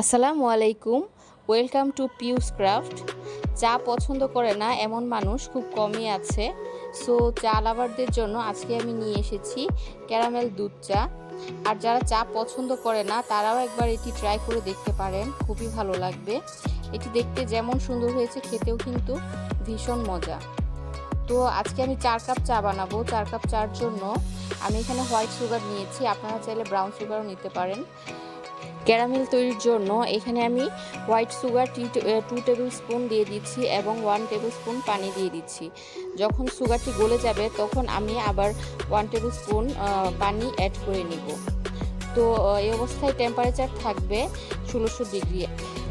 আসসালামু আলাইকুম, welcome to পিউস craft. চা পছন্দ করে না এমন মানুষ খুব কমই আছে। সো চা লাভারদের জন্য আজকে আমি নিয়ে এসেছি ক্যারামেল দুধ চা। আর যারা চা পছন্দ করে না তারাও একবার এটি ট্রাই করে দেখতে পারেন, খুবই ভালো লাগবে। এটি দেখতে যেমন সুন্দর হয়েছে, খেতেও কিন্তু ভীষণ মজা। তো আজকে আমি 4 কাপ চা বানাবো। 4 কাপ চার জন্য আমি এখানে হোয়াইট সুগার নিয়েছি, আপনারা চাইলে ব্রাউন সুগারও নিতে পারেন। ক্যারামেল তৈরির জন্য এখানে আমি হোয়াইট সুগার 2 টেবিল স্পুন দিয়ে দিচ্ছি এবং 1 টেবিল স্পুন পানি দিয়ে দিচ্ছি। যখন সুগারটি গলে যাবে তখন আমি আবার 1 টেবিল স্পুন পানি অ্যাড করে নিব। তো এই অবস্থায় টেম্পারেচার থাকবে 1600 ডিগ্রি।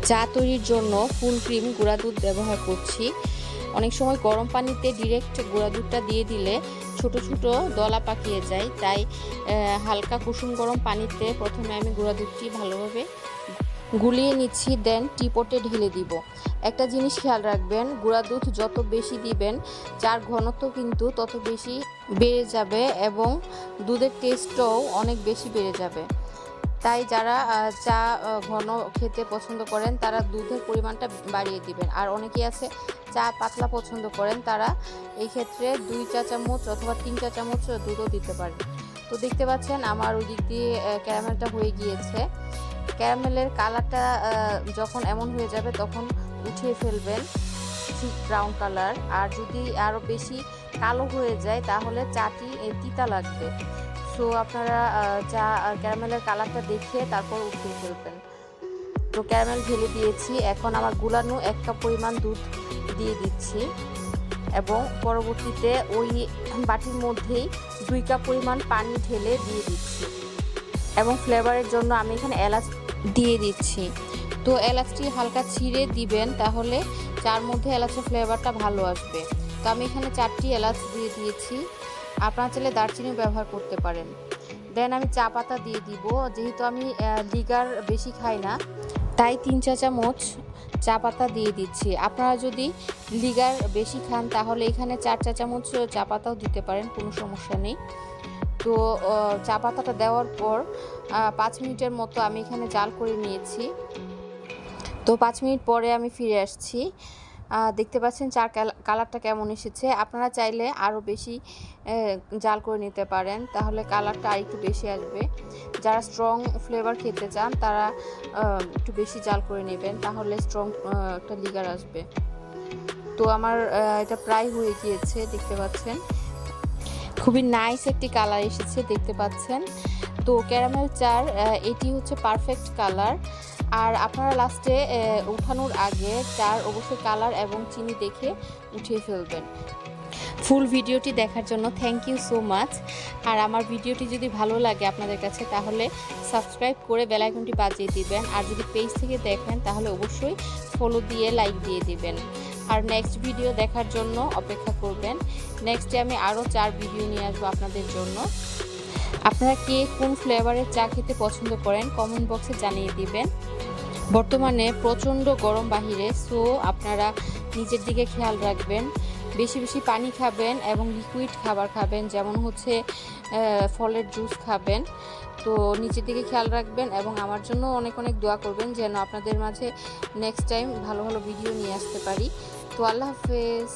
চা তৈরির জন্য ফুল ক্রিম গুঁড়া দুধ ব্যবহার করছি। অনেক সময় গরম পানিতে ডিরেক্ট গুঁড়া দুধটা দিয়ে দিলে ছোট ছোট দলা পাকিয়ে যায়, তাই হালকা কুসুম গরম পানিতে প্রথমে আমি গুঁড়া দুধটি ভালোভাবে গুলিয়ে নিচ্ছি, দেন টিপটে ঢেলে দিব। একটা জিনিস খেয়াল রাখবেন, গুঁড়া দুধ যত বেশি দিবেন চার ঘনত্ব কিন্তু তত বেশি বেড়ে যাবে এবং দুধের টেস্টও অনেক বেশি বেড়ে যাবে। তাই যারা চা ঘন খেতে পছন্দ করেন তারা দুধের পরিমাণটা বাড়িয়ে দিবেন। আর অনেকেই আছে চা পাতলা পছন্দ করেন, তারা এই ক্ষেত্রে 2 চা চামচ অথবা 3 চা চামচ দুধও দিতে পারেন। তো দেখতে পাচ্ছেন আমার ওই দিক দিয়ে ক্যারামেলটা হয়ে গিয়েছে। ক্যারামেলের কালারটা যখন এমন হয়ে যাবে তখন উঠিয়ে ফেলবেন, ঠিক ব্রাউন কালার। আর যদি আরও বেশি কালো হয়ে যায় তাহলে চাটি তিতা লাগবে। সো আপনারা চা ক্যারামেলের কালারটা দেখে তারপর উঠিয়ে ফেলবেন। তো ক্যারামেল ঢেলে দিয়েছি, এখন আমার গুলানো 1 কাপ পরিমাণ দুধ দিয়ে দিচ্ছি এবং পরবর্তীতে ওই বাটির মধ্যেই 2 কাপ পরিমাণ পানি ঢেলে দিয়ে দিচ্ছি এবং ফ্লেভারের জন্য আমি এখানে এলাচ দিয়ে দিচ্ছি। তো এলাচটি হালকা ছিঁড়ে দিবেন, তাহলে চার মধ্যে এলাচের ফ্লেভারটা ভালো আসবে। তো আমি এখানে 4টি এলাচ দিয়ে দিয়েছি, আপনারা চাইলে দারচিনিও ব্যবহার করতে পারেন। দেন আমি চা পাতা দিয়ে দিব। যেহেতু আমি লিগার বেশি খাই না তাই 3 চা চামচ চা পাতা দিয়ে দিচ্ছি। আপনারা যদি লিগার বেশি খান তাহলে এখানে 4 চা চামচ চা পাতাও দিতে পারেন, কোনো সমস্যা নেই। তো চা পাতাটা দেওয়ার পর 5 মিনিটের মতো আমি এখানে জাল করে নিয়েছি। তো 5 মিনিট পরে আমি ফিরে আসছি। দেখতে পাচ্ছেন চার কালারটা কেমন এসেছে। আপনারা চাইলে আরও বেশি জাল করে নিতে পারেন, তাহলে কালারটা আর একটু বেশি আসবে। যারা স্ট্রং ফ্লেভার খেতে চান তারা একটু বেশি জাল করে নেবেন, তাহলে স্ট্রং একটা লিগার আসবে। তো আমার এটা প্রায় হয়ে গিয়েছে, দেখতে পাচ্ছেন খুবই নাইস একটি কালার এসেছে, দেখতে পাচ্ছেন। তো ক্যারামেল চার এটি হচ্ছে পারফেক্ট কালার। আর আপনারা লাস্টে উঠানোর আগে চার অবশ্যই কালার এবং চিনি দেখে উঠিয়ে ফেলবেন। ফুল ভিডিওটি দেখার জন্য থ্যাংক ইউ সো মাচ। আর আমার ভিডিওটি যদি ভালো লাগে আপনাদের কাছে তাহলে সাবস্ক্রাইব করে বেল আইকনটি বাজিয়ে দিবেন। আর যদি পেজ থেকে দেখেন তাহলে অবশ্যই ফলো দিয়ে লাইক দিয়ে দিবেন। আর নেক্সট ভিডিও দেখার জন্য অপেক্ষা করবেন। নেক্সটে আমি আরও 4 ভিডিও নিয়ে আসবো আপনাদের জন্য। আপনারা কে কোন ফ্লেভারের চা খেতে পছন্দ করেন কমেন্ট বক্সে জানিয়ে দিবেন। বর্তমানে প্রচণ্ড গরম বাহিরে, সো আপনারা নিজের দিকে খেয়াল রাখবেন, বেশি বেশি পানি খাবেন এবং লিকুইড খাবার খাবেন, যেমন হচ্ছে ফলের জুস খাবেন। তো নিজের দিকে খেয়াল রাখবেন এবং আমার জন্য অনেক অনেক দোয়া করবেন যেন আপনাদের মাঝে নেক্সট টাইম ভালো ভালো ভিডিও নিয়ে আসতে পারি। তো আল্লাহ হাফেজ।